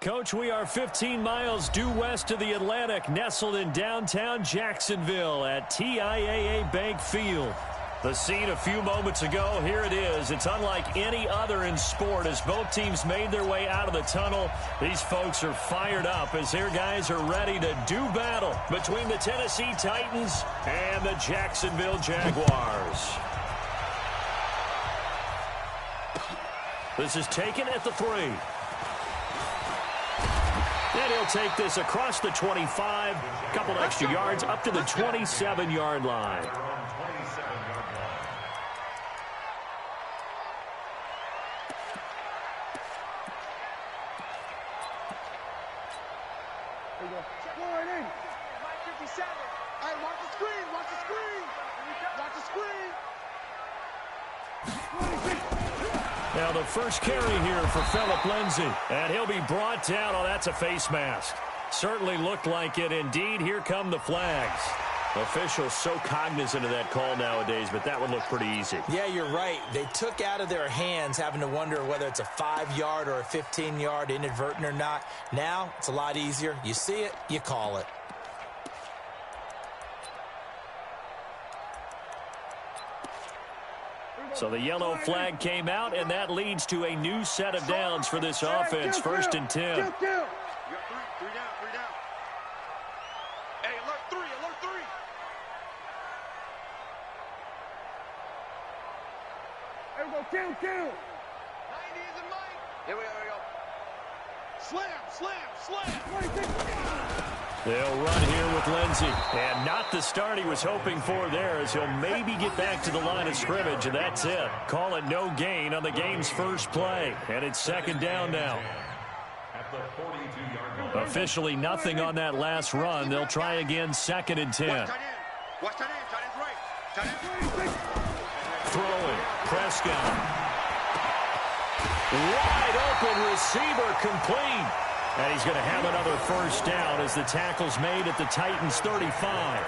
Coach, we are 15 miles due west of the Atlantic, nestled in downtown Jacksonville at TIAA Bank Field. The scene a few moments ago, here it is. It's unlike any other in sport as both teams made their way out of the tunnel. These folks are fired up as their guys are ready to do battle between the Tennessee Titans and the Jacksonville Jaguars. This is taken at the 3. And he'll take this across the 25, a couple extra yards up to the 27-yard line. Now the first carry here for Phillip Lindsay. And he'll be brought down. Oh, that's a face mask. Certainly looked like it. Indeed, here come the flags. Officials so cognizant of that call nowadays, but that would look pretty easy. Yeah, you're right. They took out of their hands having to wonder whether it's a 5-yard or a 15-yard inadvertent or not. Now, it's a lot easier. You see it, you call it. So the yellow flag came out, and that leads to a new set of downs for this offense. First and 10. You got three down. Hey, alert three. There we go, count. 90 is in Mike. Here we go. Slam. They'll run here with Lindsay. And not the start he was hoping for there, as he'll maybe get back to the line of scrimmage, and that's it. Call it no gain on the game's first play. And it's second down now. Officially nothing on that last run. They'll try again second and 10. Watch tight end right. Throwing. Prescott. Wide open receiver complete. And he's going to have another first down as the tackle's made at the Titans' 35.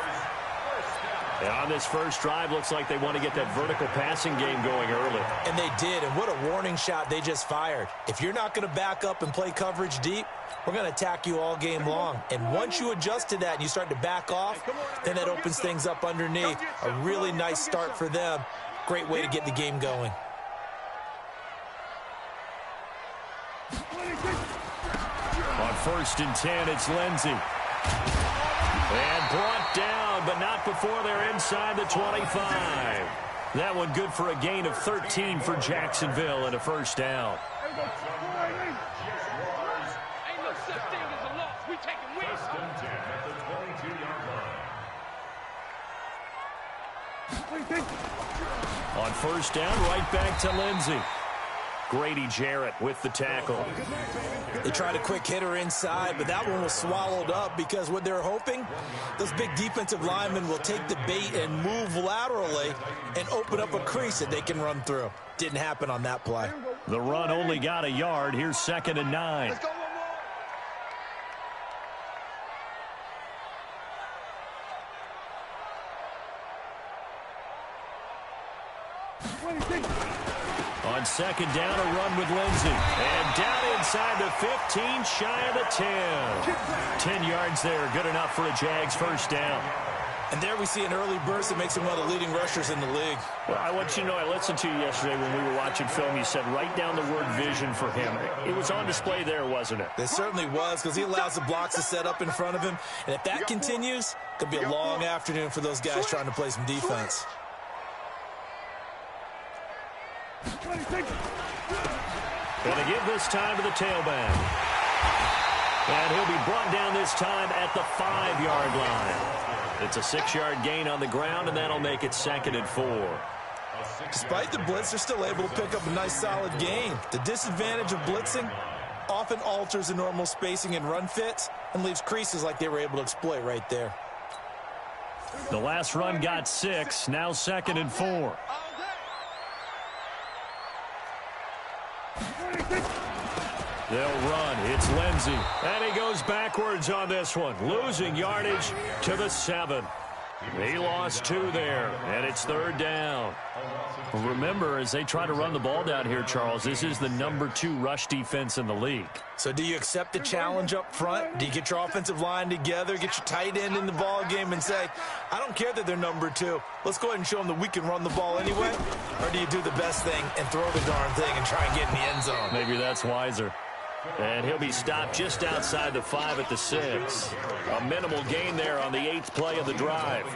And on this first drive, looks like they want to get that vertical passing game going early. And they did, and what a warning shot they just fired. If you're not going to back up and play coverage deep, we're going to attack you all game long. And once you adjust to that and you start to back off, then that opens things up underneath. A really nice start for them. Great way to get the game going. On first and 10, it's Lindsay. And brought down, but not before they're inside the 25. That one good for a gain of 13 for Jacksonville and a first down. Ain't no such thing as a loss. We taking wins. First and 10 at the 22-yard line. On first down, right back to Lindsay. Grady Jarrett with the tackle. They tried a quick hitter inside, but that one was swallowed up because what they're hoping, those big defensive linemen will take the bait and move laterally and open up a crease that they can run through. Didn't happen on that play. The run only got a yard. Here's second and 9. Let's go one more. On second down, a run with Lindsay. And down inside the 15, shy of the 10. 10 yards there, good enough for a Jags first down. And there we see an early burst that makes him one of the leading rushers in the league. Well, I want you to know, I listened to you yesterday when we were watching film. You said write down the word vision for him. It was on display there, wasn't it? It certainly was, because he allows the blocks to set up in front of him. And if that continues, it could be a long afternoon for those guys trying to play some defense. Going to give this time to the tailback. And he'll be brought down this time at the 5-yard line. It's a 6-yard gain on the ground, and that'll make it second and 4. Despite the blitz, they're still able to pick up a nice solid gain. The disadvantage of blitzing often alters the normal spacing and run fits and leaves creases like they were able to exploit right there. The last run got 6, now second and 4. They'll run. It's Lindsay. And he goes backwards on this one, losing yardage to the 7. He lost 2 there, and it's 3rd down. Remember, as they try to run the ball down here, Charles, this is the number 2 rush defense in the league. So do you accept the challenge up front? Do you get your offensive line together, get your tight end in the ball game and say, I don't care that they're number 2. Let's go ahead and show them that we can run the ball anyway? Or do you do the best thing and throw the darn thing and try and get in the end zone? Maybe that's wiser. And he'll be stopped just outside the 5 at the 6. A minimal gain there on the 8th play of the drive.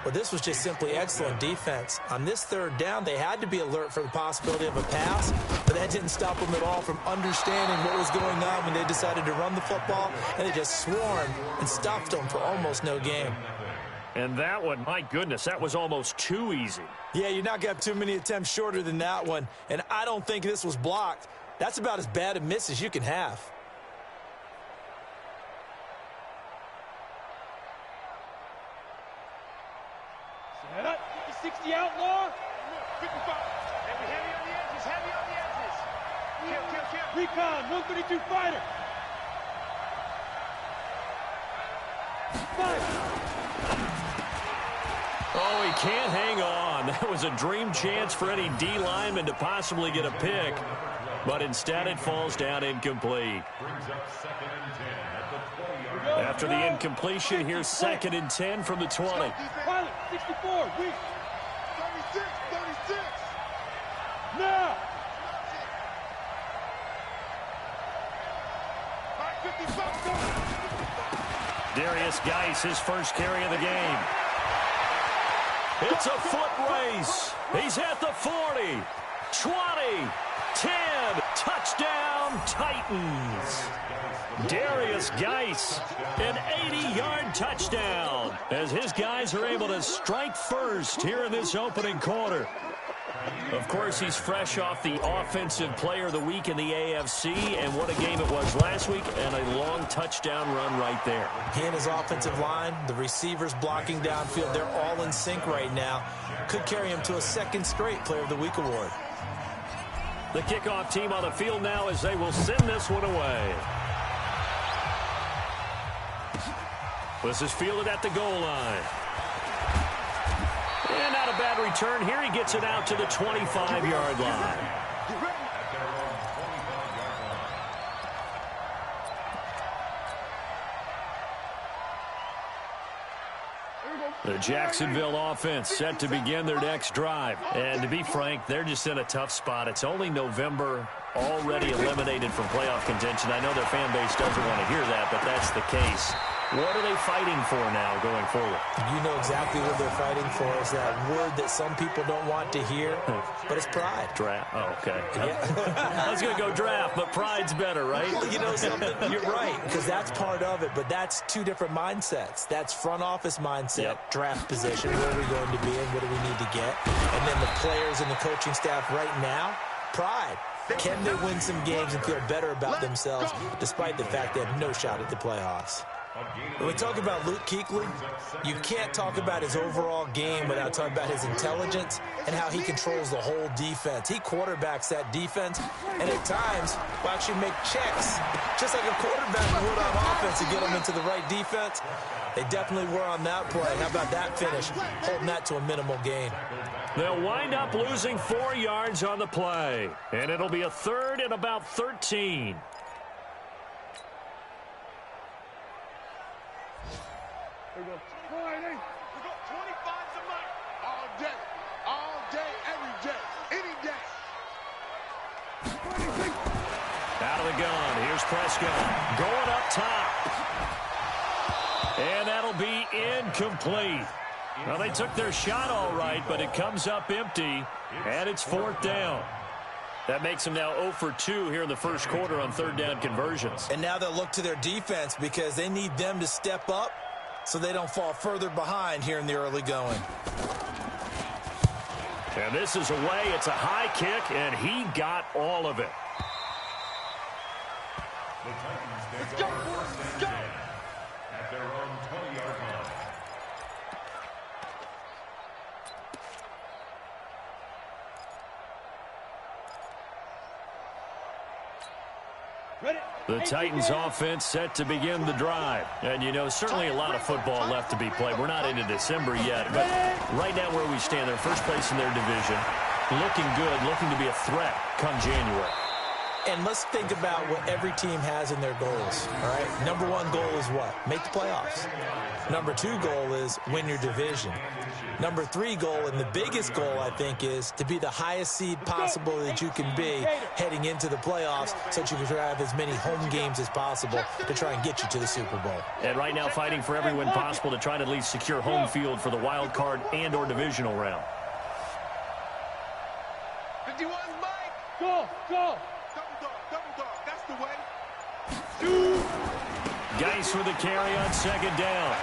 Well, this was just simply excellent defense. On this 3rd down, they had to be alert for the possibility of a pass, but that didn't stop them at all from understanding what was going on when they decided to run the football, and they just swarmed and stuffed them for almost no gain. And that one, my goodness, that was almost too easy. Yeah, you're not going to have too many attempts shorter than that one, and I don't think this was blocked. That's about as bad a miss as you can have. Set up. 60 outlaw. 55. And we heavy on the edges. Heavy on the edges. Kill, kill, kill. Recon. 132 fighter. 5. Oh, he can't hang on. That was a dream chance for any D lineman to possibly get a pick. But instead it falls down incomplete. After the incompletion, here's 2nd and 10 from the 20. Pilot, 64, weak. 36, 36. Now. 55. Darius Geis, his first carry of the game. It's a foot race. He's at the 40, 20, 10, touchdown Titans. Darius Geis, an 80-yard touchdown as his guys are able to strike first here in this opening quarter. Of course, he's fresh off the Offensive Player of the Week in the AFC, and what a game it was last week, and a long touchdown run right there. He and his offensive line, the receivers blocking downfield, they're all in sync right now. Could carry him to a 2nd straight Player of the Week award. The kickoff team on the field now as they will send this one away. This is fielded at the goal line. And not a bad return here. He gets it out to the 25-yard line. The Jacksonville offense set to begin their next drive. And to be frank, they're just in a tough spot. It's only November, already eliminated from playoff contention. I know their fan base doesn't want to hear that, but that's the case. What are they fighting for now going forward? You know exactly what they're fighting for. Is that word that some people don't want to hear, but it's pride. Draft. Oh, okay. Yeah. I was going to go draft, but pride's better, right? Well, you know something? You're right, because that's part of it, but that's 2 different mindsets. That's front office mindset, draft position, where are we going to be and what do we need to get? And then the players and the coaching staff right now, pride. Can they win some games and feel better about themselves despite the fact they have no shot at the playoffs? When we talk about Luke Kuechly, you can't talk about his overall game without talking about his intelligence and how he controls the whole defense. He quarterbacks that defense, and at times will actually make checks, just like a quarterback would on offense to get them into the right defense. They definitely were on that play. How about that finish, holding that to a minimal gain? They'll wind up losing 4 yards on the play, and it'll be a 3rd and about 13. We go 25's a mic. All day, every day, any day. Out of the gun, here's Prescott going up top. And that'll be incomplete. Well, they took their shot all right, but it comes up empty, and it's 4th down. That makes them now 0 for 2 here in the first quarter on 3rd down conversions. And now they'll look to their defense because they need them to step up so they don't fall further behind here in the early going. And this is away. It's a high kick, and he got all of it. Let's go, let's go. At their own 20-yard line. Ready? The Titans offense set to begin the drive. And, you know, certainly a lot of football left to be played. We're not into December yet, but right now where we stand, they're first place in their division. Looking good, looking to be a threat come January. And let's think about what every team has in their goals, all right? Number one goal is what? Make the playoffs. Number two goal is win your division. Number three goal, and the biggest goal, I think, is to be the highest seed possible that you can be heading into the playoffs so that you can have as many home games as possible to try and get you to the Super Bowl. And right now fighting for every win possible to try to at least secure home field for the wild card and or divisional round. 51's Mike. Go, go. Double dog. That's the way. Two. Geis with the carry on second down.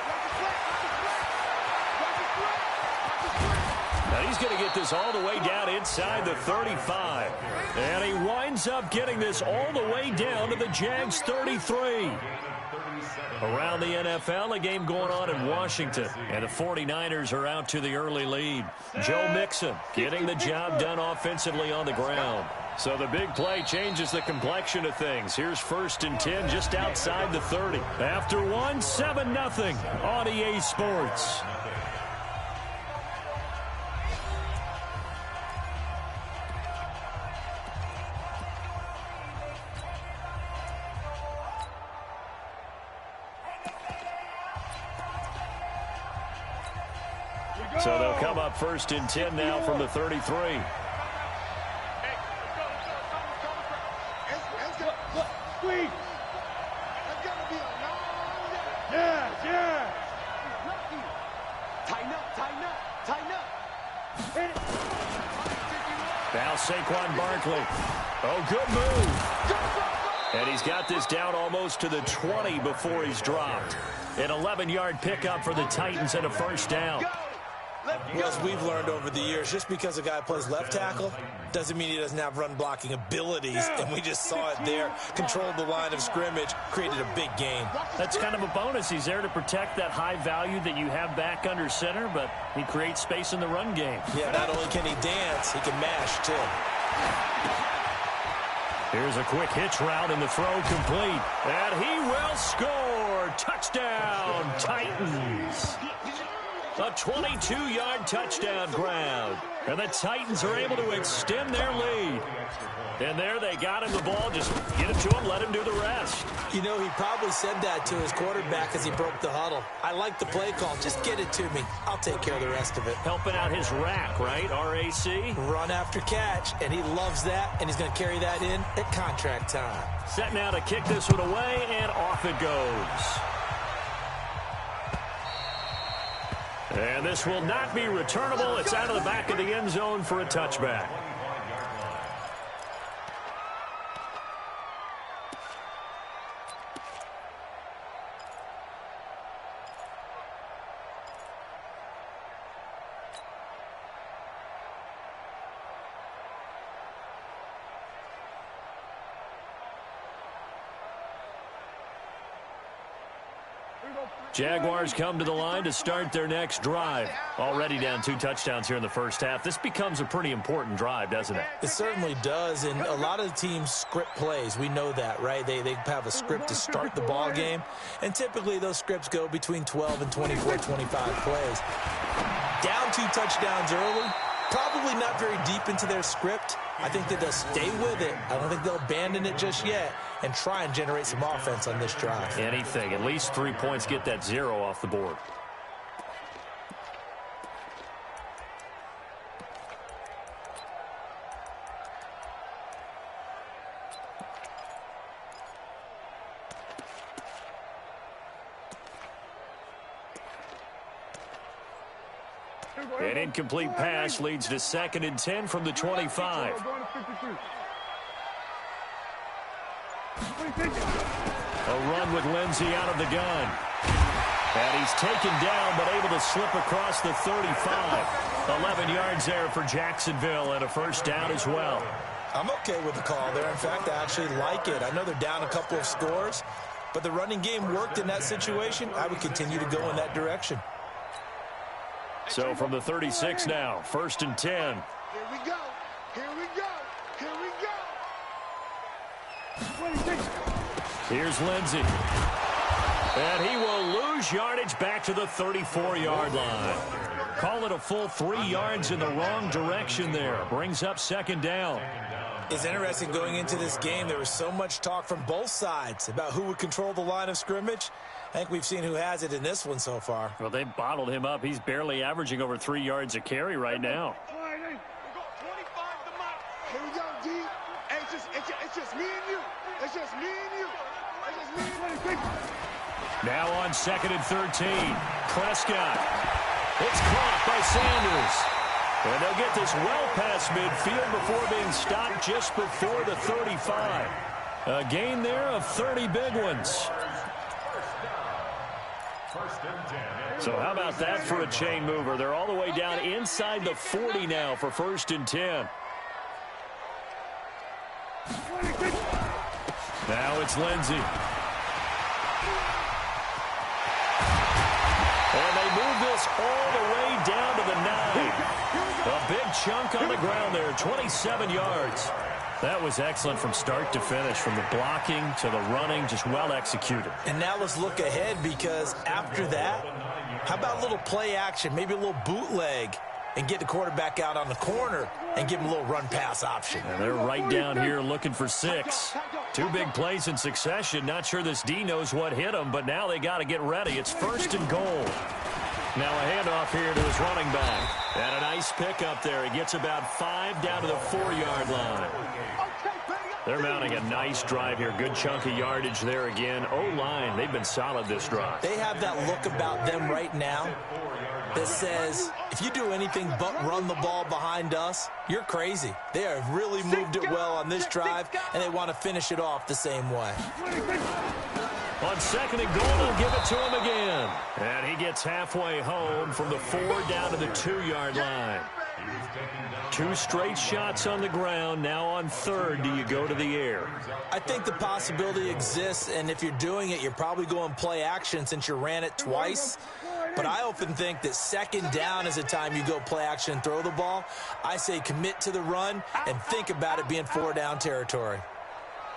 Now he's going to get this all the way down inside the 35. And he winds up getting this all the way down to the Jags 33. Around the NFL, a game going on in Washington. And the 49ers are out to the early lead. Joe Mixon getting the job done offensively on the ground. So the big play changes the complexion of things. Here's 1st and 10 just outside the 30. After one, 7-0 on EA Sports. So they'll come up 1st and 10 now from the 33. Now Saquon Barkley. Oh, good move. And he's got this down almost to the 20 before he's dropped. An 11-yard pickup for the Titans and a first down. Well, as we've learned over the years, just because a guy plays left tackle doesn't mean he doesn't have run-blocking abilities, and we just saw it there. Controlled the line of scrimmage, created a big gain. That's kind of a bonus. He's there to protect that high value that you have back under center, but he creates space in the run game. Yeah, not only can he dance, he can mash, too. Here's a quick hitch route, and the throw complete. And he will score. Touchdown, Titans. A 22-yard touchdown grab. And the Titans are able to extend their lead. And there they got him the ball. Just get it to him, let him do the rest. You know, he probably said that to his quarterback as he broke the huddle. I like the play call. Just get it to me. I'll take care of the rest of it. Helping out his rack, right? R-A-C? Run after catch. And he loves that, and he's going to carry that in at contract time. Set now to kick this one away, and off it goes. And this will not be returnable. It's out of the back of the end zone for a touchback. Jaguars come to the line to start their next drive. Already down 2 touchdowns here in the first half. This becomes a pretty important drive, doesn't it? It certainly does, and a lot of the teams script plays. We know that, right? They have a script to start the ball game, and typically those scripts go between 12 and 24, 25 plays. Down 2 touchdowns early, probably not very deep into their script. I think that they'll stay with it. I don't think they'll abandon it just yet and try and generate some offense on this drive. Anything. At least 3 points, get that 0 off the board. An incomplete pass leads to 2nd and 10 from the 25. A run with Lindsey out of the gun. And he's taken down but able to slip across the 35. 11 yards there for Jacksonville and a first down as well. I'm okay with the call there. In fact, I actually like it. I know they're down a couple of scores, but the running game worked in that situation. I would continue to go in that direction. So from the 36 now, 1st and 10. Here we go. Here we go. Here we go. 26. Here's Lindsey. And he will lose yardage back to the 34-yard line. Call it a full 3 yards in the wrong direction there. Brings up second down. It's interesting going into this game. There was so much talk from both sides about who would control the line of scrimmage. I think we've seen who has it in this one so far. Well, they bottled him up. He's barely averaging over 3 yards a carry right now. Here we go, D. Hey, it's just me and you. It's just me and you. It's just me and you. Now on 2nd and 13. Prescott. It's caught by Sanders. And they'll get this well past midfield before being stopped just before the 35. A gain there of 30 big ones. So how about that for a chain mover? They're all the way down inside the 40 now for 1st and 10. Now it's Lindsey. And they move this all the way down to the 9. A big chunk on the ground there, 27 yards. That was excellent from start to finish, from the blocking to the running, just well executed. And now let's look ahead, because after that, how about a little play action, maybe a little bootleg, and get the quarterback out on the corner and give him a little run-pass option. And they're right down here looking for 6. 2 big plays in succession. Not sure this D knows what hit him, but now they got to get ready. It's 1st and goal. Now a handoff here to his running back. And a nice pickup there. He gets about 5 down to the 4-yard line. They're mounting a nice drive here. Good chunk of yardage there again. O-line, they've been solid this drive. They have that look about them right now that says, if you do anything but run the ball behind us, you're crazy. They have really moved it well on this drive, and they want to finish it off the same way. On 2nd and goal, they'll give it to him again. And he gets halfway home from the 4 down to the 2-yard line. 2 straight shots on the ground. Now on 3rd, do you go to the air? I think the possibility exists, and if you're doing it, you're probably going play action since you ran it twice. But I often think that 2nd down is a time you go play action and throw the ball. I say commit to the run and think about it being 4-down territory.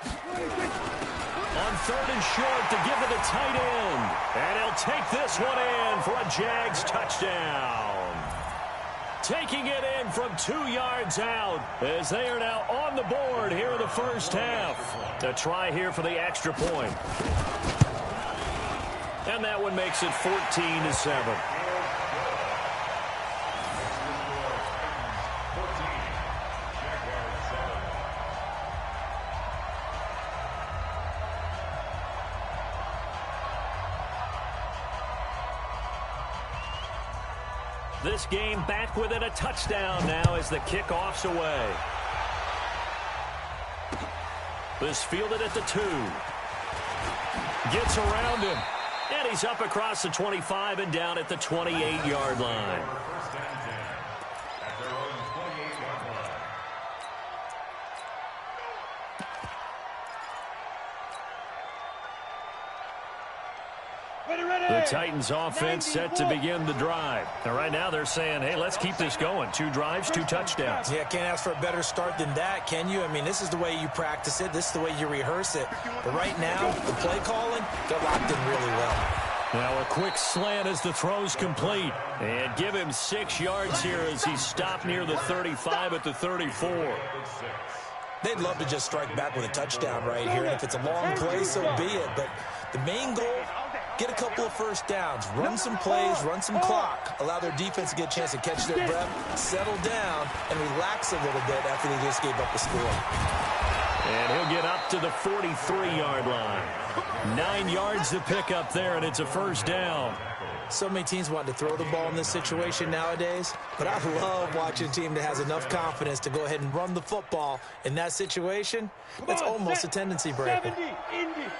On 3rd and short to give it a tight end. And he'll take this one in for a Jags touchdown. Taking it in from 2 yards out as they are now on the board here in the first half. A try here for the extra point. And that one makes it 14-7. This game back within a touchdown now as the kickoff's away. This fielded at the 2. Gets around him. And he's up across the 25 and down at the 28-yard line. The Titans offense set to begin the drive. And right now they're saying, hey, let's keep this going. 2 drives, 2 touchdowns. Yeah, can't ask for a better start than that, can you? I mean, this is the way you practice it. This is the way you rehearse it. But right now, the play calling, they're locked in really well. Now a quick slant as the throw's complete. And give him 6 yards here as he's stopped near the 35 at the 34. They'd love to just strike back with a touchdown right here. And if it's a long play, so be it. But the main goal, get a couple of first downs, run some plays, run some clock, allow their defense to get a chance to catch their breath, settle down, and relax a little bit after they just gave up the score. And he'll get up to the 43-yard line. 9 yards to pick up there, and it's a first down. So many teams want to throw the ball in this situation nowadays, but I love watching a team that has enough confidence to go ahead and run the football in that situation. That's almost a tendency breaker. 70, Indy.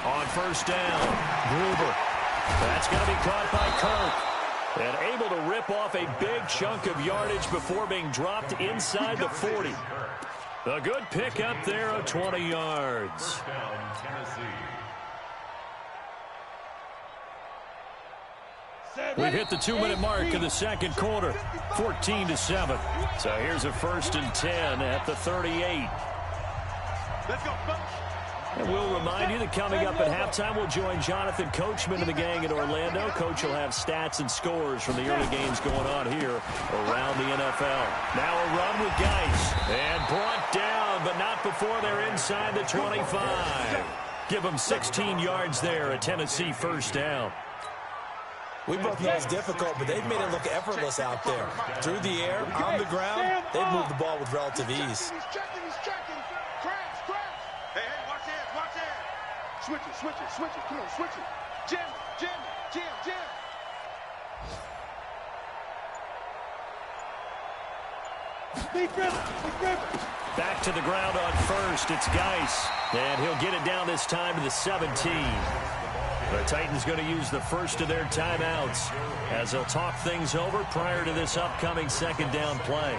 On first down, Gruber. That's going to be caught by Kirk. And able to rip off a big chunk of yardage before being dropped inside the 40. A good pickup there of 20 yards. We've hit the 2-minute mark in the second quarter, 14-7. So here's a 1st and 10 at the 38. Let's go, coach. And we'll remind you that coming up at halftime, we'll join Jonathan Coachman and the gang in Orlando. Coach will have stats and scores from the early games going on here around the NFL. Now a run with Geis. And brought down, but not before they're inside the 25. Give them 16 yards there, a Tennessee 1st down. We both know it's difficult, but they've made it look effortless out there. Through the air, on the ground, they've moved the ball with relative ease. He's checking. Crash. Hey, watch it. Switch it. Come on, switch it. Jam. Back to the ground on 1st. It's Geis. And he'll get it down this time to the 17. The Titans going to use the first of their timeouts as they'll talk things over prior to this upcoming 2nd down play.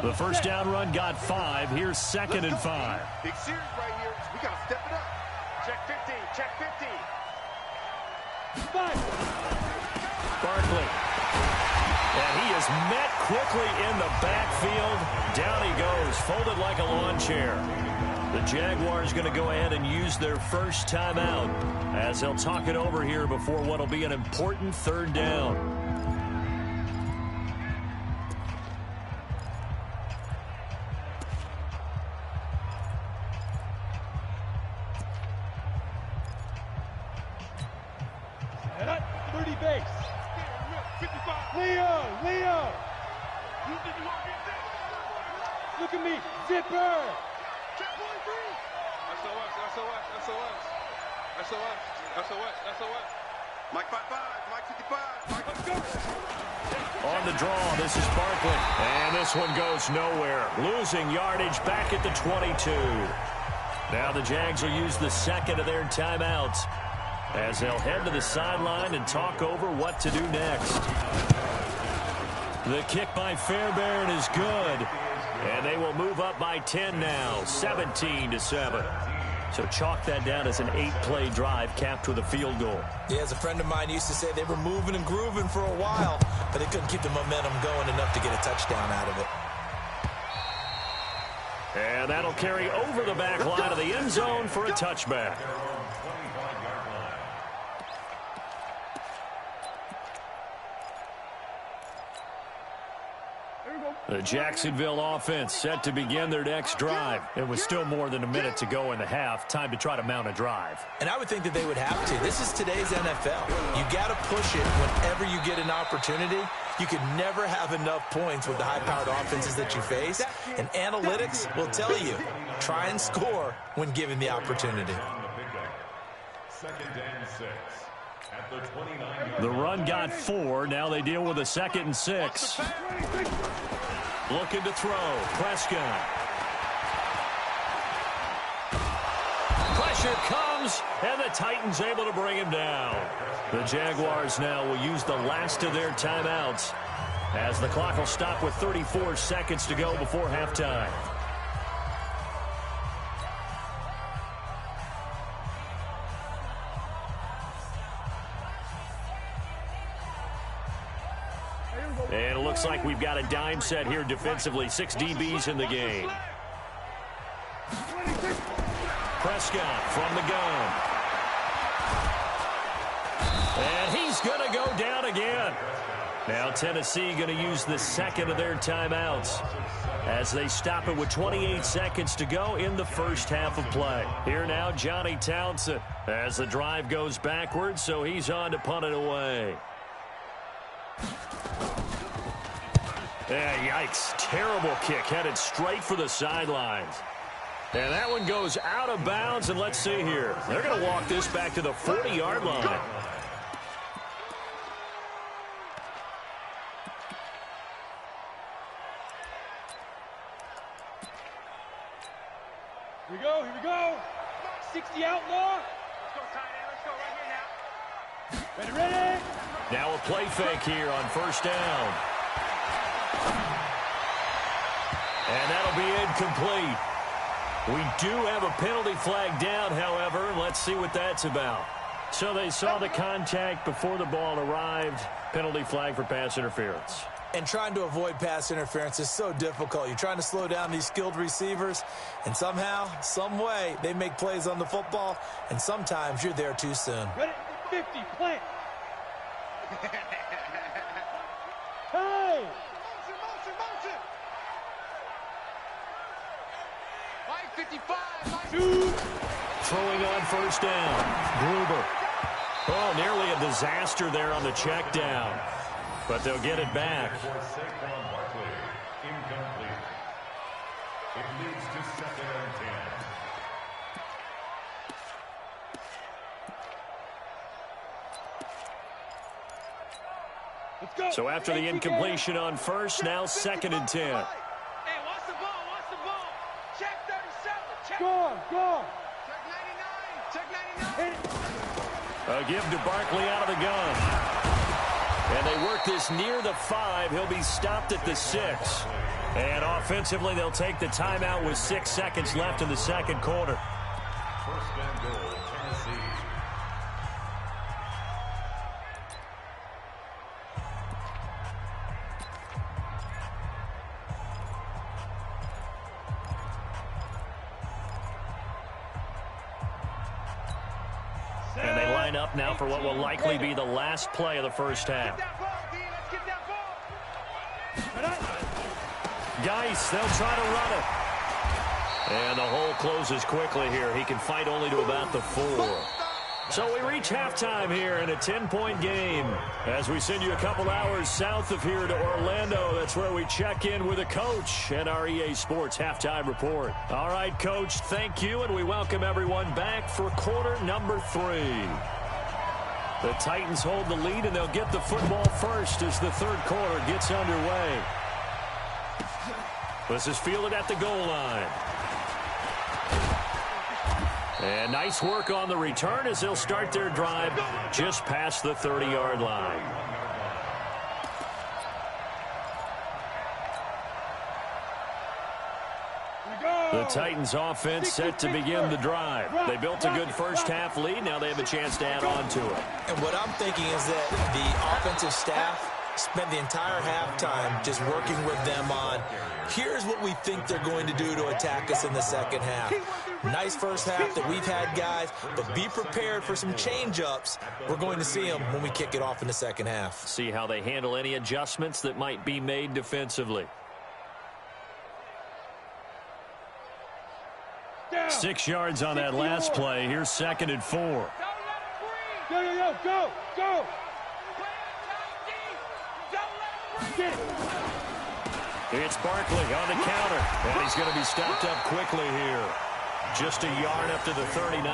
The 1st down run got 5. Here's 2nd and 5. Big series right here. We got to step it up. Check 50. Barkley. And he is met quickly in the backfield. Down he goes, folded like a lawn chair. The Jaguars going to go ahead and use their first timeout as they'll talk it over here before what will be an important 3rd down. Leo! Look at me, Zipper! SOS. Mike 55, Mike 55. On the draw, this is Barkley. And this one goes nowhere. Losing yardage back at the 22. Now the Jags will use the 2nd of their timeouts as they'll head to the sideline and talk over what to do next. The kick by Fairbairn is good. And they will move up by 10 now, 17-7. So chalk that down as an 8-play drive capped with a field goal. Yeah, as a friend of mine used to say, they were moving and grooving for a while, but they couldn't keep the momentum going enough to get a touchdown out of it. And that'll carry over the back line of the end zone for a touchback. The Jacksonville offense set to begin their next drive. It was still more than a minute to go in the half. Time to try to mount a drive. And I would think that they would have to. This is today's NFL. You got to push it whenever you get an opportunity. You can never have enough points with the high-powered offenses that you face. And analytics will tell you, try and score when given the opportunity. 2nd and 6. At the 29. The run got 4. Now they deal with a 2nd and 6. Looking to throw. Prescott. Pressure comes, and the Titans able to bring him down. The Jaguars now will use the last of their timeouts as the clock will stop with 34 seconds to go before halftime. And it looks like we've got a dime set here defensively. 6 DBs in the game. Prescott from the gun. And he's going to go down again. Now Tennessee going to use the 2nd of their timeouts as they stop it with 28 seconds to go in the first half of play. Here now, Johnny Townsend as the drive goes backwards, so he's on to punt it away. Yeah, yikes. Terrible kick headed straight for the sidelines. And that one goes out of bounds, and let's see here. They're going to walk this back to the 40-yard line. Here we go. 60 outlaw. Let's go, tight end. Let's go right here now. Ready. Now a play fake here on first down. And that'll be incomplete. We do have a penalty flag down, however. Let's see what that's about. So they saw the contact before the ball arrived. Penalty flag for pass interference. And trying to avoid pass interference is so difficult. You're trying to slow down these skilled receivers, and somehow, some way, they make plays on the football, and sometimes you're there too soon. Ready, 50, plant. Hey! Motion. Mike 55, Two. Throwing on first down. Gruber. Oh, nearly a disaster there on the check down. But they'll get it back. Incomplete. It leads to 2nd and 10. Let's go. So after the incompletion on first, now 2nd and 10. Hey, watch the ball. Check 37. Check. Go. Check 99. A give to Barkley out of the gun. And they work this near the 5. He'll be stopped at the 6. And offensively, they'll take the timeout with 6 seconds left in the second quarter. First and goal, Tennessee. And they line up now for what will likely be the last play of the first half. Geis, they'll try to run it. And the hole closes quickly here. He can fight only to about the 4. So we reach halftime here in a 10-point game. As we send you a couple hours south of here to Orlando, that's where we check in with a coach and our EA Sports halftime report. All right, Coach, thank you, and we welcome everyone back for quarter number 3. The Titans hold the lead, and they'll get the football first as the third quarter gets underway. This is fielded at the goal line. And nice work on the return as they'll start their drive just past the 30-yard line. The Titans offense set to begin the drive. They built a good first half lead. Now they have a chance to add on to it. And what I'm thinking is that the offensive staff spent the entire halftime just working with them on, here's what we think they're going to do to attack us in the second half. Nice first half that we've had, guys, but be prepared for some change-ups. We're going to see them when we kick it off in the second half. See how they handle any adjustments that might be made defensively. 6 yards on that last play. Here's 2nd and 4. Go. It's Barkley on the counter, and he's going to be stopped up quickly here. Just a yard up to the 39.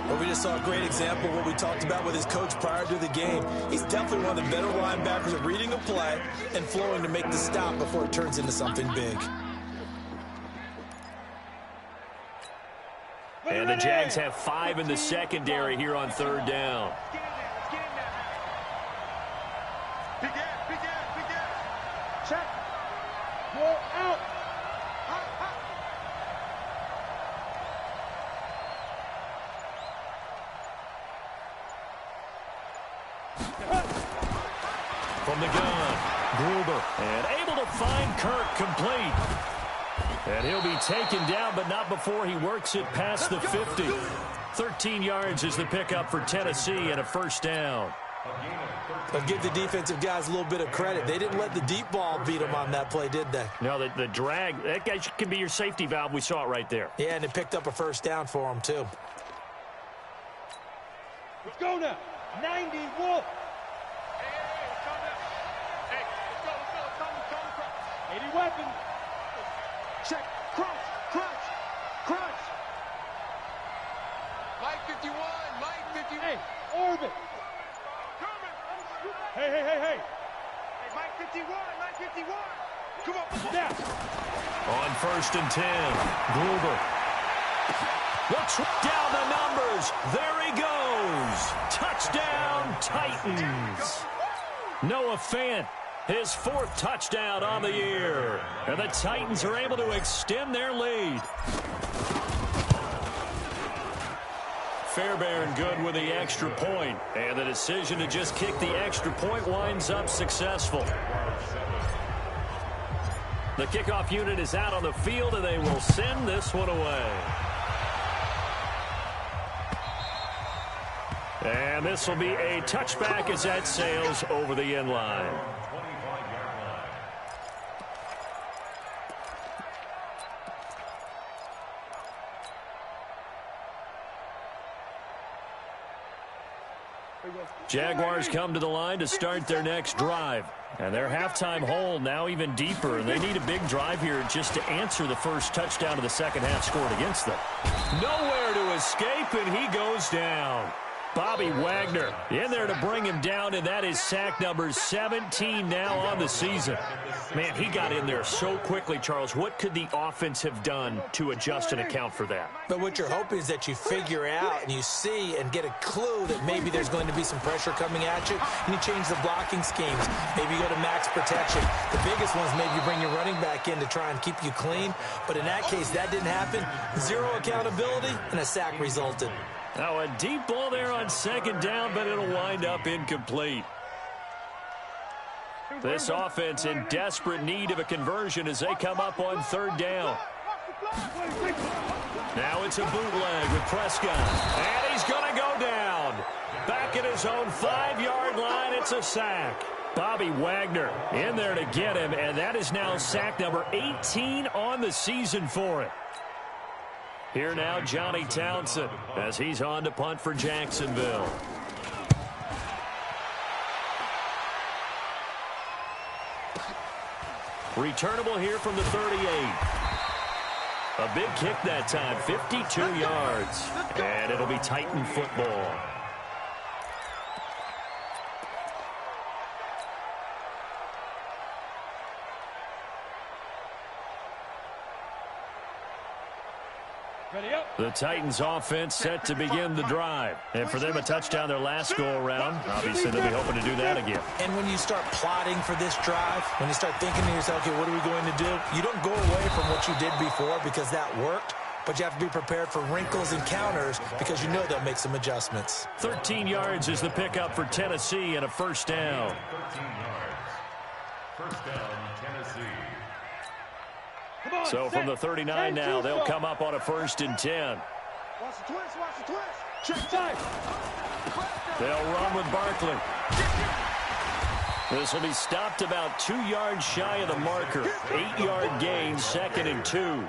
Well, we just saw a great example of what we talked about with his coach prior to the game. He's definitely one of the better linebackers at reading a play and flowing to make the stop before it turns into something big. And the Jags have 5 in the secondary here on third down. Check. Go out. From the gun, Gruber, and able to find Kirk complete. And he'll be taken down, but not before he works it past the 50. 13 yards is the pickup for Tennessee and a first down. I'll give the defensive guys a little bit of credit. They didn't let the deep ball beat them on that play, did they? No, the drag, that guy can be your safety valve. We saw it right there. Yeah, and it picked up a first down for them, too. Let's go now. 90 Wolf. Hey, let's go. 80 weapon. Check. Crunch. Mike 51. Hey, orbit. Hey. Mike 51. Come on. Down. On 1st and 10, Gruber. Looks down the numbers. There he goes. Touchdown, Titans. Noah Fant, his 4th touchdown on the year. And the Titans are able to extend their lead. Fairbairn good with the extra point. And the decision to just kick the extra point winds up successful. The kickoff unit is out on the field, and they will send this one away. And this will be a touchback as that sails over the end line. Jaguars come to the line to start their next drive. And their halftime hole now even deeper, and they need a big drive here just to answer the first touchdown of the second half scored against them. Nowhere to escape, and he goes down. Bobby Wagner in there to bring him down, and that is sack number 17 now on the season. Man, he got in there so quickly, Charles. What could the offense have done to adjust and account for that? But what you're hoping is that you figure out and you see and get a clue that maybe there's going to be some pressure coming at you, and you change the blocking schemes. Maybe you go to max protection. The biggest one is maybe you bring your running back in to try and keep you clean. But in that case, that didn't happen. Zero accountability, and a sack resulted. Now a deep ball there on second down, but it'll wind up incomplete. This offense in desperate need of a conversion as they come up on third down. Now it's a bootleg with Prescott. And he's going to go down. Back at his own 5-yard line, it's a sack. Bobby Wagner in there to get him, and that is now sack number 18 on the season for it. Here now, Johnny Townsend, as he's on to punt for Jacksonville. Returnable here from the 38. A big kick that time, 52 yards. And it'll be Titan football. The Titans offense set to begin the drive. And for them, a touchdown their last go-around. Obviously, they'll be hoping to do that again. And when you start plotting for this drive, when you start thinking to yourself, okay, what are we going to do? You don't go away from what you did before because that worked, but you have to be prepared for wrinkles and counters because you know they'll make some adjustments. 13 yards is the pickup for Tennessee and a first down. 13 yards. First down, Tennessee. So from the 39 now, they'll come up on a 1st and 10. Watch the twist, watch the twist. Check time. They'll run with Barkley. This will be stopped about 2 yards shy of the marker. 8-yard gain, 2nd and 2.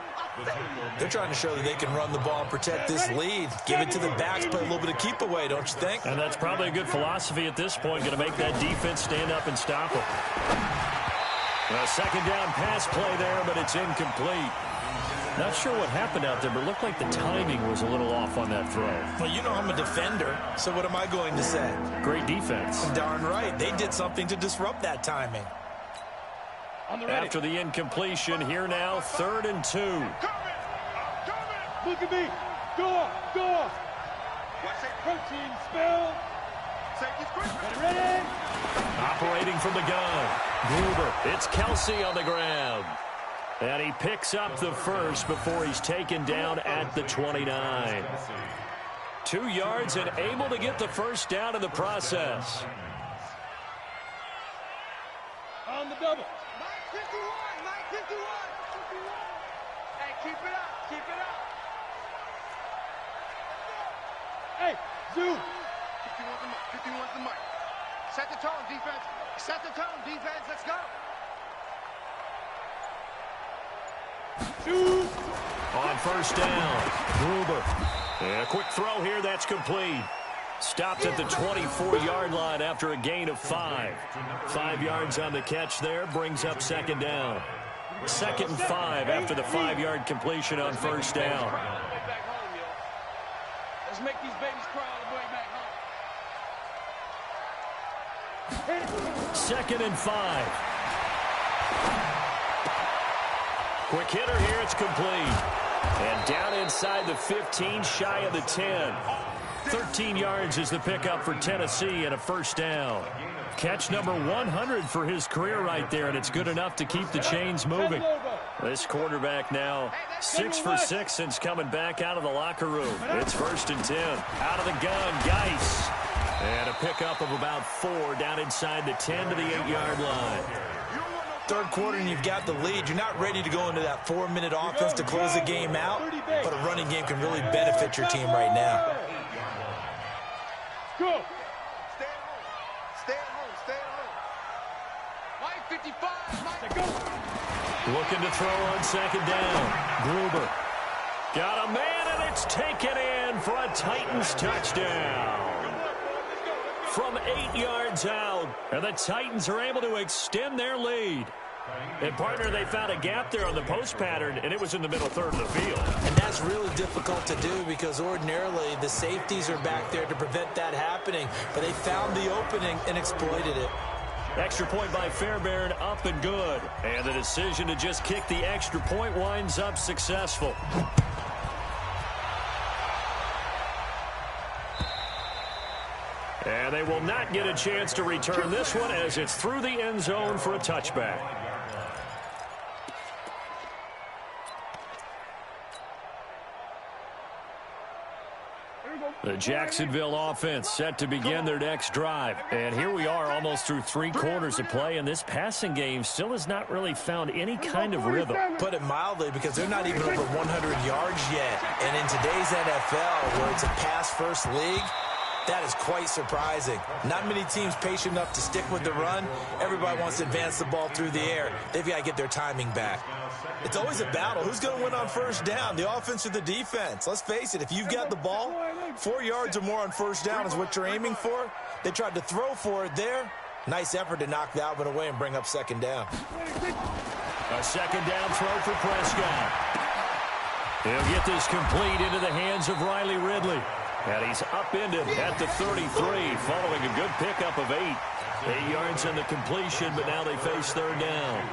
They're trying to show that they can run the ball and protect this lead. Give it to the backs, play a little bit of keep away, don't you think? And that's probably a good philosophy at this point, going to make that defense stand up and stop them. A second down pass play there, but it's incomplete. Not sure what happened out there, but it looked like the timing was a little off on that throw. Well, you know I'm a defender, so what am I going to say? Great defense. Darn right. They did something to disrupt that timing. After the incompletion, here now, 3rd and 2. Look at me. Go off. Protein spill. Ready? Operating from the gun. Gruber. It's Kelsey on the ground. And he picks up the first before he's taken down at the 29. 2 yards and able to get the first down in the process. On the double. 951. Hey, keep it up. Hey, Zoo. 51's the mic. Set the tone, defense. Let's go. Shoot. On first down, Gruber. And a quick throw here, that's complete. Stopped at the 24-yard line after a gain of 5. 5 yards on the catch there, brings up 2nd down. 2nd and 5 after the 5-yard completion on first down. Let's make these babies cry all the way back home. 2nd and 5. Quick hitter here, it's complete. And down inside the 15, shy of the 10. 13 yards is the pickup for Tennessee and a first down. Catch number 100 for his career right there, and it's good enough to keep the chains moving. This quarterback now 6 for 6 since coming back out of the locker room. It's 1st and 10. Out of the gun, Geis. And a pickup of about 4 down inside the 10 to the 8-yard line. Third quarter and you've got the lead. You're not ready to go into that 4-minute offense to close the game out, but a running game can really benefit your team right now. Go. Stay at home. Stay at home. Stay at home. Mike 55. Go. Looking to throw on 2nd down. Gruber. Got a man, and it's taken in for a Titans touchdown. From 8 yards out, and the Titans are able to extend their lead. And, partner, they found a gap there on the post pattern, and it was in the middle third of the field. And that's really difficult to do because ordinarily the safeties are back there to prevent that happening. But they found the opening and exploited it. Extra point by Fairbairn, up and good. And the decision to just kick the extra point winds up successful. And they will not get a chance to return this one as it's through the end zone for a touchback. The Jacksonville offense set to begin their next drive. And here we are almost through 3 quarters of play, and this passing game still has not really found any kind of rhythm. Put it mildly, because they're not even over 100 yards yet. And in today's NFL, where it's a pass-first league, that is quite surprising. Not many teams patient enough to stick with the run. Everybody wants to advance the ball through the air. They've got to get their timing back. It's always a battle. Who's going to win on first down, the offense or the defense? Let's face it, if you've got the ball, 4 yards or more on first down is what you're aiming for. They tried to throw for it there. Nice effort to knock that one away and bring up 2nd down. A 2nd down throw for Prescott. He'll get this complete into the hands of Riley Ridley. And he's upended at the 33, following a good pickup of 8. 8 yards on the completion, but now they face 3rd down.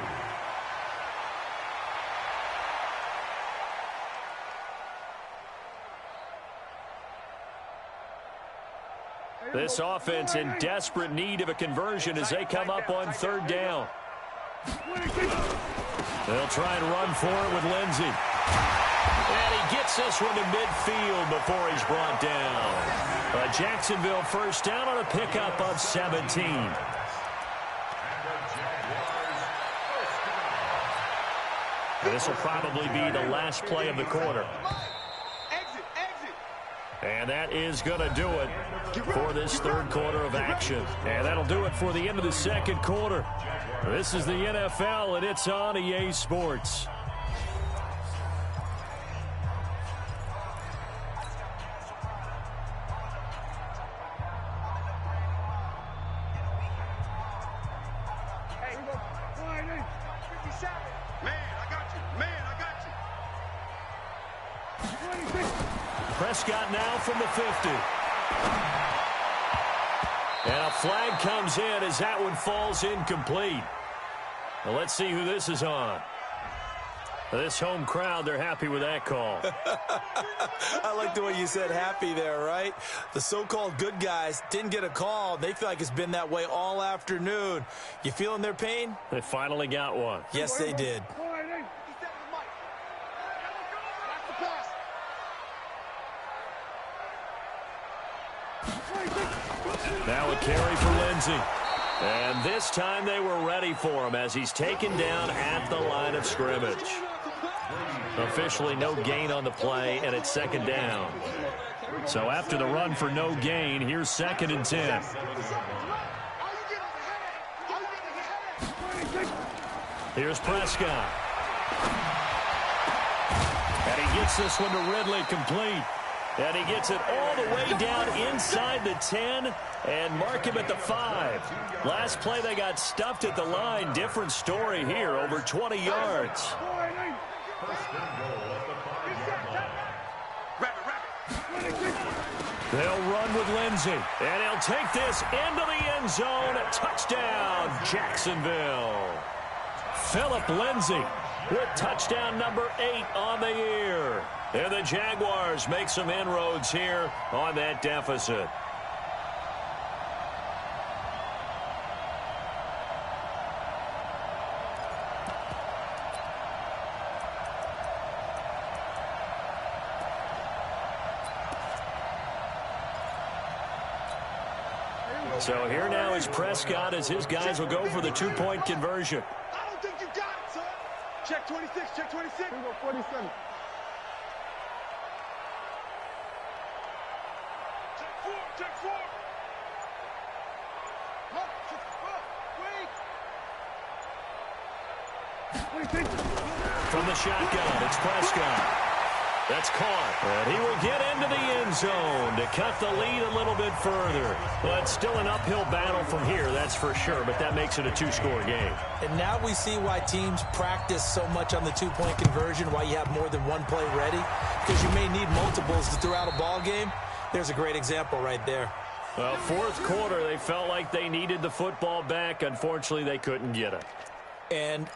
This offense in desperate need of a conversion as they come up on 3rd down. They'll try and run for it with Lindsey. And he gets this one to midfield before he's brought down. A Jacksonville first down on a pickup of 17. This will probably be the last play of the quarter. And that is going to do it for this 3rd quarter of action. And that'll do it for the end of the 2nd quarter. This is the NFL, and it's on EA Sports. Prescott now from the 50. And a flag comes in as that one falls incomplete. Well, let's see who this is on. This home crowd, they're happy with that call. I like the way you said happy there, right? The so-called good guys didn't get a call. They feel like it's been that way all afternoon. You feeling their pain? They finally got one. Yes, they did. Now a carry for Lindsey. And this time they were ready for him as he's taken down at the line of scrimmage. Officially no gain on the play, and it's 2nd down. So after the run for no gain, here's 2nd and 10. Here's Prescott. And he gets this one to Ridley complete. And he gets it all the way down inside the 10 and mark him at the 5. Last play they got stuffed at the line. Different story here, over 20 yards. They'll run with Lindsey, and he'll take this into the end zone. Touchdown, Jacksonville. Philip Lindsey with touchdown number 8 on the year. And the Jaguars make some inroads here on that deficit. So here now is Prescott as his guys will go for the 2-point conversion. I don't think you got it, son. Check 26, check 26. 47. Check 4. Wait. From the shotgun, it's Prescott. That's caught, and he will get into the end zone to cut the lead a little bit further. But still an uphill battle from here, that's for sure, but that makes it a 2-score game. And now we see why teams practice so much on the 2-point conversion, why you have more than one play ready, because you may need multiples to throw out a ball game. There's a great example right there. Well, fourth quarter, they felt like they needed the football back. Unfortunately, they couldn't get it. And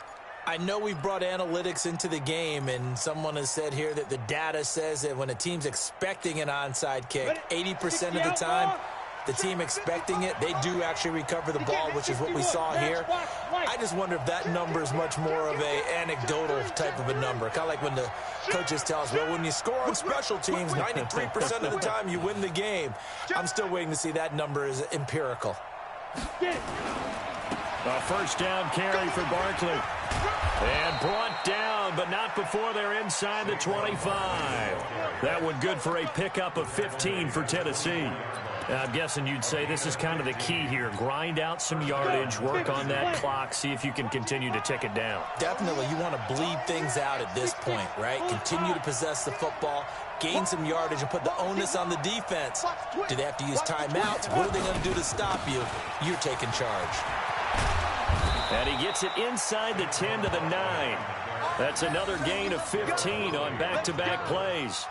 I know we've brought analytics into the game, and someone has said here that the data says that when a team's expecting an onside kick, 80% of the time, the team expecting it, they do actually recover the ball, which is what we saw here. I just wonder if that number is much more of an anecdotal type of a number. Kind of like when the coaches tell us, well, when you score on special teams, 93% of the time you win the game. I'm still waiting to see that number is empirical. A first down carry for Barkley. And brought down, but not before they're inside the 25. That one good for a pickup of 15 for Tennessee. I'm guessing you'd say this is kind of the key here. Grind out some yardage, work on that clock, see if you can continue to tick it down. Definitely, you want to bleed things out at this point, right? Continue to possess the football, gain some yardage, and put the onus on the defense. Do they have to use timeouts? What are they going to do to stop you? You're taking charge. And he gets it inside the 10 to the 9. That's another gain of 15 on back-to-back plays.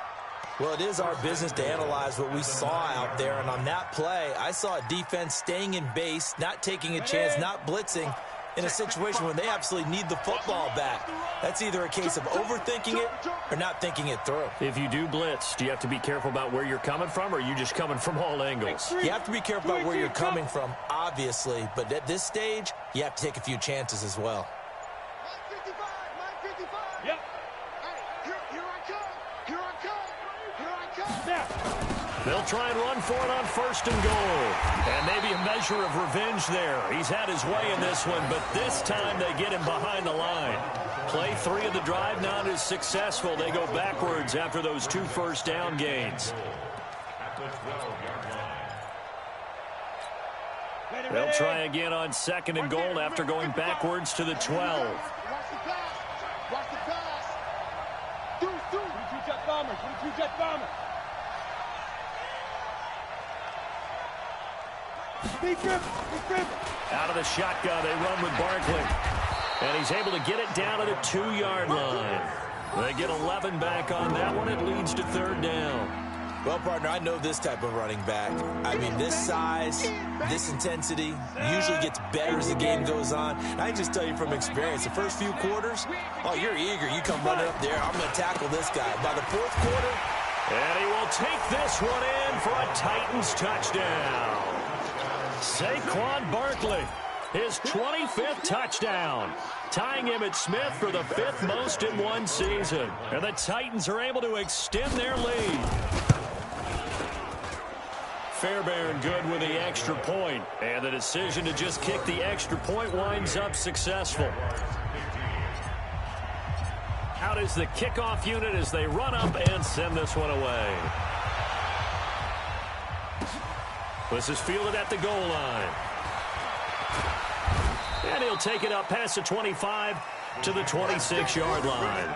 Well, it is our business to analyze what we saw out there, and on that play, I saw a defense staying in base, not taking a chance, not blitzing, in a situation where they absolutely need the football back. That's either a case of overthinking it or not thinking it through. If you do blitz, do you have to be careful about where you're coming from, or are you just coming from all angles? You have to be careful about where you're coming from, obviously, but at this stage, you have to take a few chances as well. Yep. Here I come. They'll try and run for it on 1st and goal. And maybe a measure of revenge there. He's had his way in this one, but this time they get him behind the line. Play 3 of the drive not as successful. They go backwards after those 2 first-down gains. They'll try again on 2nd and goal after going backwards to the 12. Watch the pass. Do. 22 jet bomber. Big grip. Out of the shotgun, they run with Barkley. And he's able to get it down to the 2-yard line. They get 11 back on that one. It leads to 3rd down. Well, partner, I know this type of running back. I mean, this size, this intensity usually gets better as the game goes on. And I can just tell you from experience, the first few quarters, oh, you're eager. You come running up there. I'm going to tackle this guy. By the 4th quarter. And he will take this one in for a Titans touchdown. Saquon Barkley, his 25th touchdown, tying him at Smith for the 5th most in one season. And the Titans are able to extend their lead. Fairbairn good with the extra point, and the decision to just kick the extra point winds up successful. Out is the kickoff unit as they run up and send this one away. This is fielded at the goal line. And he'll take it up past the 25 to the 26-yard line.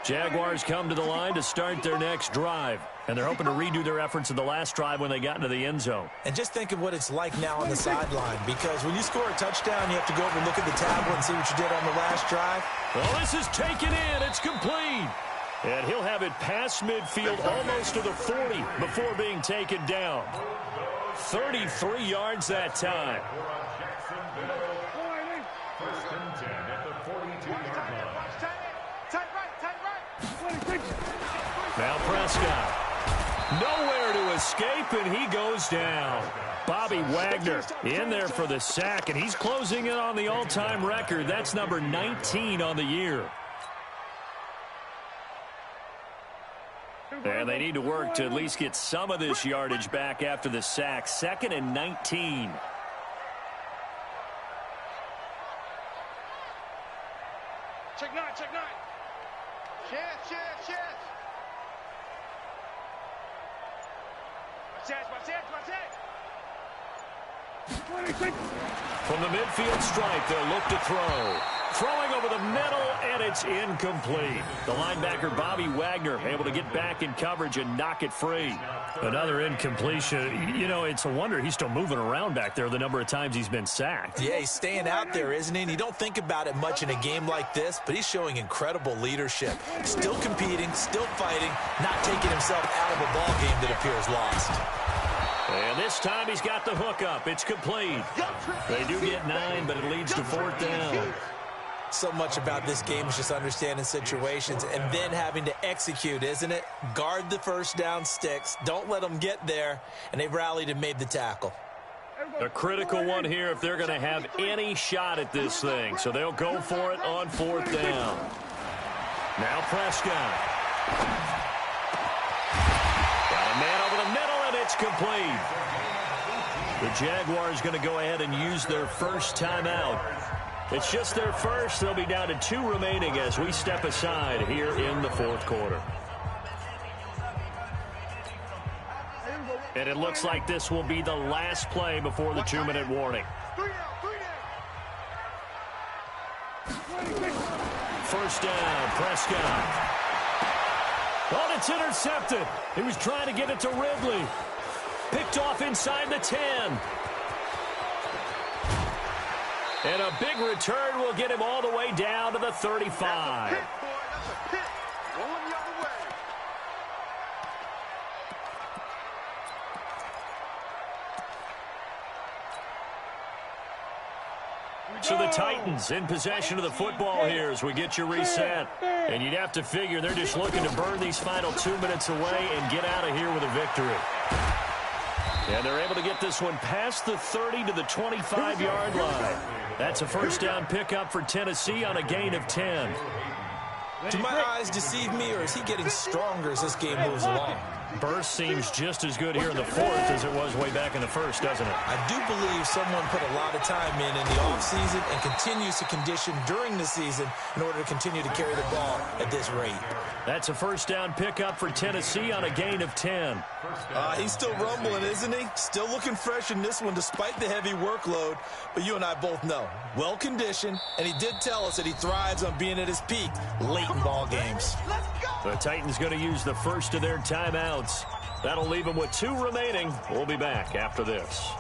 Jaguars come to the line to start their next drive. And they're hoping to redo their efforts in the last drive when they got into the end zone. And just think of what it's like now on the sideline, because when you score a touchdown, you have to go over and look at the tablet and see what you did on the last drive. Well, this is taken in. It's complete. And he'll have it past midfield almost to the 40 before being taken down. 33 yards that time. First and 10 at the 42-yard line. Now Prescott. Nowhere to escape, and he goes down. Bobby Wagner in there for the sack, and he's closing in on the all-time record. That's number 19 on the year. And they need to work to at least get some of this yardage back after the sack. 2nd and 19. Check 9, check 9. Chance. Watch that. From the midfield stripe, they'll look to throw. Throwing over the middle, and it's incomplete. The linebacker, Bobby Wagner, able to get back in coverage and knock it free. Another incompletion. You know, it's a wonder he's still moving around back there the number of times he's been sacked. Yeah, he's staying out there, isn't he? And you don't think about it much in a game like this, but he's showing incredible leadership. Still competing, still fighting, not taking himself out of a ball game that appears lost. And this time he's got the hook up. It's complete. They do get 9, but it leads to 4th down. So much about this game is just understanding situations and then having to execute, isn't it? Guard the first down sticks. Don't let them get there. And they've rallied and made the tackle. A critical one here if they're going to have any shot at this thing. So they'll go for it on 4th down. Now Prescott. Got a man over the middle, and it's complete. The Jaguars going to go ahead and use their first timeout. It's just their first. They'll be down to 2 remaining as we step aside here in the 4th quarter. And it looks like this will be the last play before the 2-minute warning. First down, Prescott. Oh, it's intercepted. He was trying to get it to Ridley. Picked off inside the 10. And a big return will get him all the way down to the 35. That's a pick, boy. That's a pick. Going the other way. So the Titans in possession of the football here as we get you reset. And you'd have to figure they're just looking to burn these final 2 minutes away and get out of here with a victory. And they're able to get this one past the 30 to the 25-yard line. That's a first down pickup for Tennessee on a gain of 10. Do my eyes deceive me, or is he getting stronger as this game moves along? Burst seems just as good here in the 4th as it was way back in the 1st, doesn't it? I do believe someone put a lot of time in the offseason and continues to condition during the season in order to continue to carry the ball at this rate. That's a first down pickup for Tennessee on a gain of 10. He's still rumbling, isn't he? Still looking fresh in this one despite the heavy workload. But you and I both know, well-conditioned, and he did tell us that he thrives on being at his peak late in ball games. The Titans going to use the first of their timeouts. That'll leave them with 2 remaining. We'll be back after this.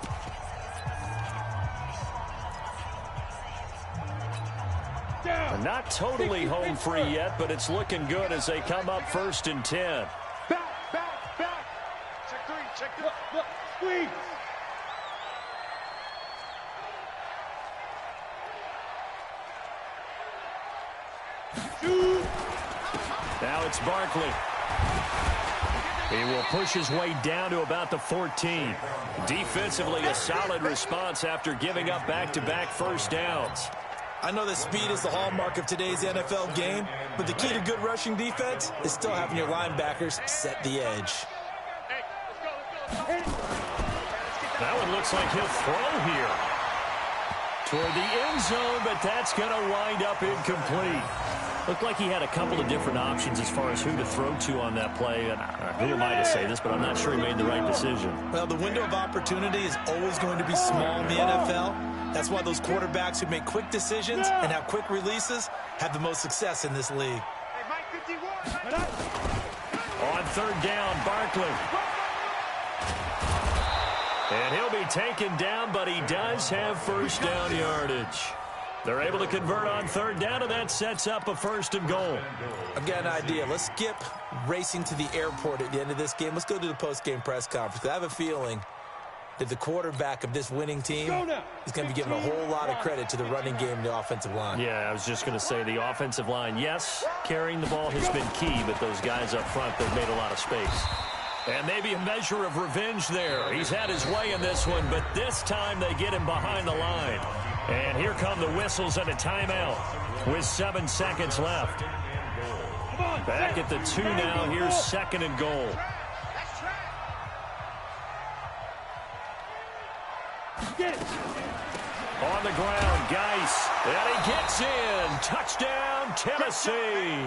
Not totally home free yet, but it's looking good as they come up 1st and 10. Back. Check 3, check 3. Look, squeeze. Now it's Barkley. He will push his way down to about the 14. Defensively, a solid response after giving up back-to-back first downs. I know that speed is the hallmark of today's NFL game, but the key to good rushing defense is still having your linebackers set the edge. That one looks like he'll throw here toward the end zone, but that's going to wind up incomplete. Looked like he had a couple of different options as far as who to throw to on that play. And who am I to say this, but I'm not sure he made the right decision. Well, the window of opportunity is always going to be small in the NFL. That's why those quarterbacks who make quick decisions and have quick releases have the most success in this league. Hey, Mike 51. On 3rd down, Barkley. And he'll be taken down, but he does have first down yardage. They're able to convert on third down, and that sets up a 1st and goal. I've got an idea. Let's skip racing to the airport at the end of this game. Let's go to the post-game press conference. I have a feeling that the quarterback of this winning team is going to be giving a whole lot of credit to the running game and the offensive line. Yeah, I was just going to say the offensive line, yes, carrying the ball has been key, but those guys up front, they've made a lot of space. And maybe a measure of revenge there. He's had his way in this one, but this time they get him behind the line. And here come the whistles and a timeout with 7 seconds left. Back at the 2 now. Here's 2nd and goal. On the ground, Geis. And he gets in. Touchdown, Tennessee.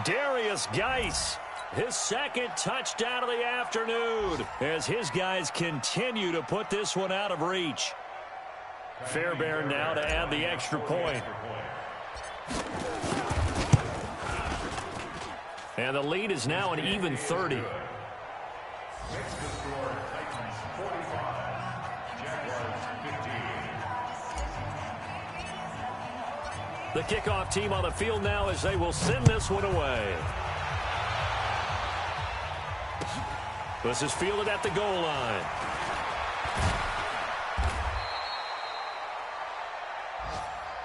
Darius Geis. His 2nd touchdown of the afternoon as his guys continue to put this one out of reach. Fairbairn now to add the extra point. And the lead is now an even 30. Next to score, Titans 45, Jaguars 15. The kickoff team on the field now as they will send this one away. This is fielded at the goal line.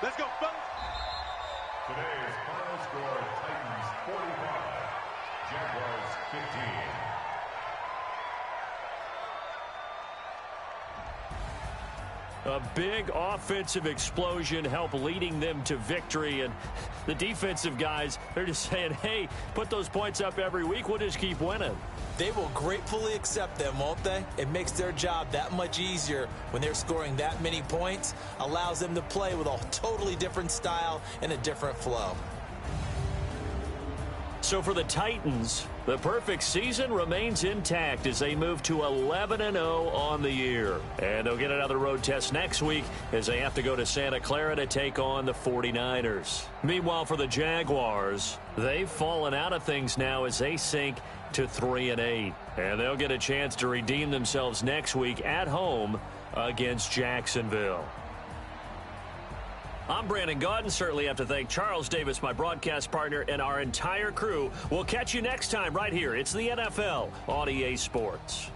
Let's go, fellas. Today's final score, Titans 45, Jaguars 15. A big offensive explosion helped leading them to victory. And the defensive guys, they're just saying, hey, put those points up every week. We'll just keep winning. They will gratefully accept them, won't they? It makes their job that much easier when they're scoring that many points. Allows them to play with a totally different style and a different flow. So for the Titans, the perfect season remains intact as they move to 11-0 on the year. And they'll get another road test next week as they have to go to Santa Clara to take on the 49ers. Meanwhile, for the Jaguars, they've fallen out of things now as they sink to 3-8. And they'll get a chance to redeem themselves next week at home against Jacksonville. I'm Brandon Gaudin. Certainly have to thank Charles Davis, my broadcast partner, and our entire crew. We'll catch you next time right here. It's the NFL on EA Sports.